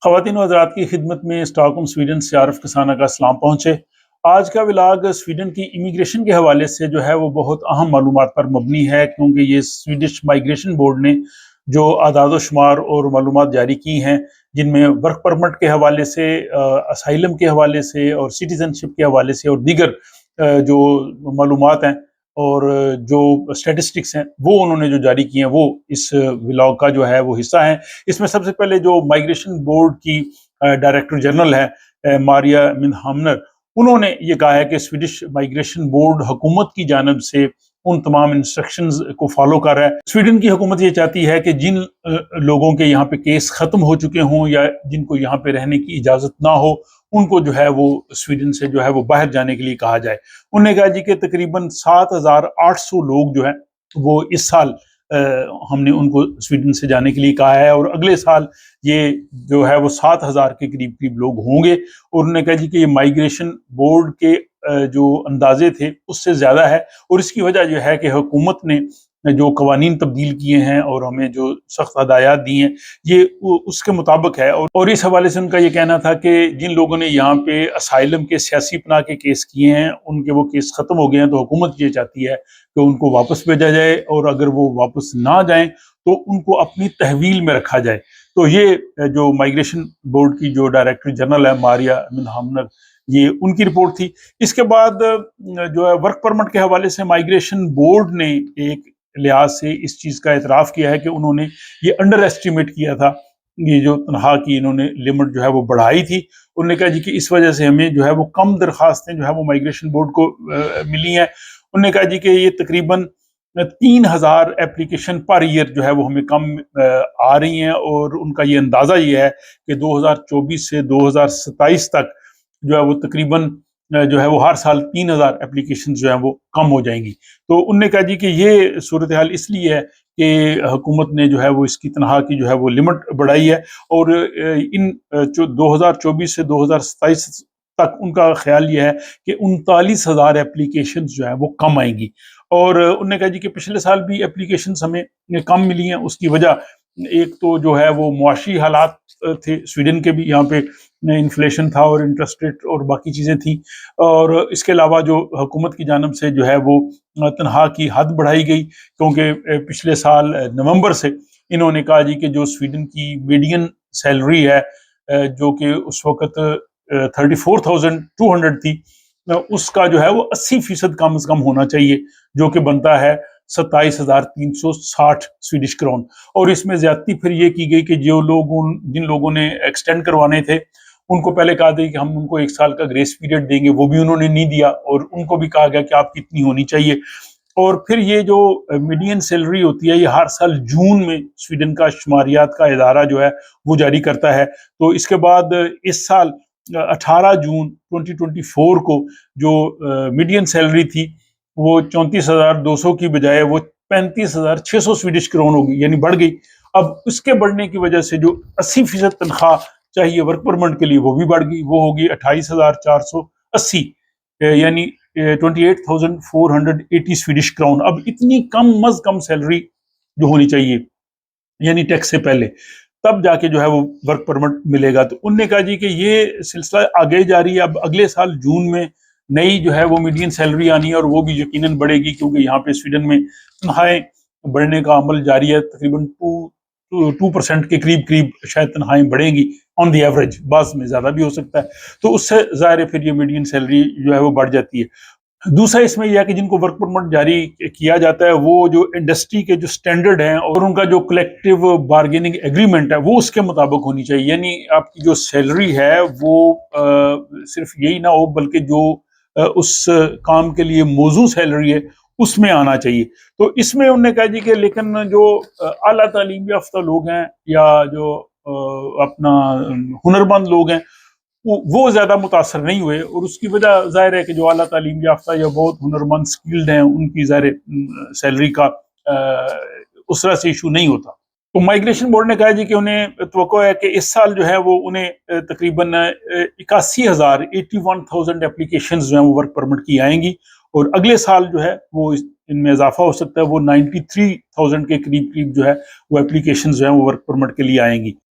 خواتین و حضرات کی خدمت میں اسٹاک ہوم سویڈن سے عارف کسانہ کا سلام پہنچے۔ آج کا ولاگ سویڈن کی امیگریشن کے حوالے سے جو ہے وہ بہت اہم معلومات پر مبنی ہے، کیونکہ یہ سویڈش مائیگریشن بورڈ نے جو اعداد و شمار اور معلومات جاری کی ہیں، جن میں ورک پرمٹ کے حوالے سے، اسائلم کے حوالے سے اور سٹیزن شپ کے حوالے سے اور دیگر جو معلومات ہیں اور جو اسٹیٹسٹکس ہیں وہ انہوں نے جو جاری کی ہیں، وہ اس ولاگ کا جو ہے وہ حصہ ہیں۔ اس میں سب سے پہلے جو مائیگریشن بورڈ کی ڈائریکٹر جنرل ہے ماریا منہامنر، انہوں نے یہ کہا ہے کہ سویڈش مائیگریشن بورڈ حکومت کی جانب سے ان تمام انسٹرکشنز کو فالو کر رہا ہے۔ سویڈن کی حکومت یہ چاہتی ہے کہ جن لوگوں کے یہاں پہ کیس ختم ہو چکے ہوں یا جن کو یہاں پہ رہنے کی اجازت نہ ہو، ان کو جو ہے وہ سویڈن سے جو ہے وہ باہر جانے کے لیے کہا جائے۔ انہوں نے کہا جی کہ تقریباً 7,800 لوگ جو ہیں وہ اس سال ہم نے ان کو سویڈن سے جانے کے لیے کہا ہے، اور اگلے سال یہ جو ہے وہ 7,000 کے قریب لوگ ہوں گے۔ اور انہوں نے کہا جی کہ یہ مائیگریشن بورڈ کے جو اندازے تھے اس سے زیادہ ہے، اور اس کی وجہ جو ہے کہ حکومت نے جو قوانین تبدیل کیے ہیں اور ہمیں جو سخت ہدایات دی ہیں یہ اس کے مطابق ہے۔ اور اس حوالے سے ان کا یہ کہنا تھا کہ جن لوگوں نے یہاں پہ اسائلم کے سیاسی پناہ کے کیس کیے ہیں، ان کے وہ کیس ختم ہو گئے ہیں، تو حکومت یہ چاہتی ہے کہ ان کو واپس بھیجا جائے، اور اگر وہ واپس نہ جائیں تو ان کو اپنی تحویل میں رکھا جائے۔ تو یہ جو مائیگریشن بورڈ کی جو ڈائریکٹر جنرل ہے ماریا منہامنر، یہ ان کی رپورٹ تھی۔ اس کے بعد جو ہے ورک پرمٹ کے حوالے سے مائیگریشن بورڈ نے ایک لحاظ سے اس چیز کا اعتراف کیا ہے کہ انہوں نے یہ انڈر ایسٹیمیٹ کیا تھا، یہ جو تنخواہ کی انہوں نے لمٹ جو ہے وہ بڑھائی تھی۔ انہوں نے کہا جی کہ اس وجہ سے ہمیں جو ہے وہ کم درخواستیں جو ہے وہ مائیگریشن بورڈ کو ملی ہیں۔ انہوں نے کہا جی کہ یہ تقریباً 3,000 اپلیکیشن پر ایئر جو ہے وہ ہمیں کم آ رہی ہیں، اور ان کا یہ اندازہ یہ ہے کہ 2024 سے 2027 تک جو ہے وہ تقریباً جو ہے وہ ہر سال 3,000 اپلیکیشن جو ہیں وہ کم ہو جائیں گی۔ تو انہوں نے کہا جی کہ یہ صورتحال اس لیے ہے کہ حکومت نے جو ہے وہ اس کی تنخواہ کی جو ہے وہ لمٹ بڑھائی ہے، اور ان 2024 سے 2027 تک ان کا خیال یہ ہے کہ 39,000 اپلیکیشنز جو ہیں وہ کم آئیں گی۔ اور انہوں نے کہا جی کہ پچھلے سال بھی اپلیکیشنز ہمیں کم ملی ہیں۔ اس کی وجہ ایک تو جو ہے وہ معاشی حالات تھے سویڈن کے بھی، یہاں پہ انفلیشن تھا اور انٹرسٹ ریٹ اور باقی چیزیں تھیں، اور اس کے علاوہ جو حکومت کی جانب سے جو ہے وہ تنخواہ کی حد بڑھائی گئی، کیونکہ پچھلے سال نومبر سے انہوں نے کہا جی کہ جو سویڈن کی میڈین سیلری ہے جو کہ اس وقت 34,200 تھی، اس کا جو ہے وہ 80% کم از کم ہونا چاہیے، جو کہ بنتا ہے 27,360 سویڈش کرون۔ اور اس میں زیادتی پھر یہ کی گئی کہ جن لوگوں نے ایکسٹینڈ کروانے تھے ان کو پہلے کہا گیا کہ ہم ان کو 1 سال کا گریس پیریڈ دیں گے، وہ بھی انہوں نے نہیں دیا، اور ان کو بھی کہا گیا کہ آپ کی اتنی ہونی چاہیے۔ اور پھر یہ جو میڈین سیلری ہوتی ہے یہ ہر سال جون میں سویڈن کا شماریات کا ادارہ جو ہے وہ جاری کرتا ہے۔ تو اس کے بعد اس سال 18 جون 2024 کو جو میڈین سیلری تھی وہ 34,200 کی بجائے وہ 35,600 سویڈش کرون ہوگی، یعنی بڑھ گئی۔ اب اس کے بڑھنے کی وجہ سے جو 80% تنخواہ چاہیے ورک پرمٹ کے لیے وہ بھی بڑھ گئی، وہ ہوگی 28,480، یعنی 28,480 سویڈش کرون۔ اب اتنی کم از کم سیلری جو ہونی چاہیے یعنی ٹیکس سے پہلے، تب جا کے جو ہے وہ ورک پرمٹ ملے گا۔ تو انہوں نے کہا جی کہ یہ سلسلہ آگے جاری ہے۔ اب اگلے سال جون میں نئی جو ہے وہ میڈین سیلری آنی ہے، اور وہ بھی یقیناً بڑھے گی، کیونکہ یہاں پہ سویڈن میں تنخواہیں بڑھنے کا عمل جاری ہے۔ تقریباً 2% کے قریب شاید تنخواہیں بڑھیں گی آن دی ایوریج، بعض میں زیادہ بھی ہو سکتا ہے۔ تو اس سے ظاہر ہے پھر یہ میڈین سیلری جو ہے وہ بڑھ جاتی ہے۔ دوسرا اس میں یہ ہے کہ جن کو ورک پرمٹ جاری کیا جاتا ہے وہ جو انڈسٹری کے جو سٹینڈرڈ ہیں اور ان کا جو کلیکٹیو بارگیننگ ایگریمنٹ ہے وہ اس کے مطابق ہونی چاہیے، یعنی آپ کی جو سیلری ہے وہ صرف یہی نہ ہو بلکہ جو اس کام کے لیے موزوں سیلری ہے اس میں آنا چاہیے۔ تو اس میں انہوں نے کہا جی کہ لیکن جو اعلیٰ تعلیم یافتہ لوگ ہیں یا جو اپنا ہنرمند لوگ ہیں وہ زیادہ متاثر نہیں ہوئے، اور اس کی وجہ ظاہر ہے کہ جو اعلیٰ تعلیم یافتہ یا بہت ہنرمند سکلڈ ہیں ان کی ظاہر سیلری کا اس طرح سے ایشو نہیں ہوتا۔ تو مائیگریشن بورڈ نے کہا جی کہ انہیں توقع ہے کہ اس سال جو ہے وہ انہیں تقریباً 81,000 اپلیکیشنز جو ہیں وہ ورک پرمٹ کی آئیں گی، اور اگلے سال جو ہے وہ ان میں اضافہ ہو سکتا ہے، وہ 93,000 کے قریب جو ہے وہ اپلیکیشنز جو ہیں وہ ورک پرمٹ کے لیے آئیں گی۔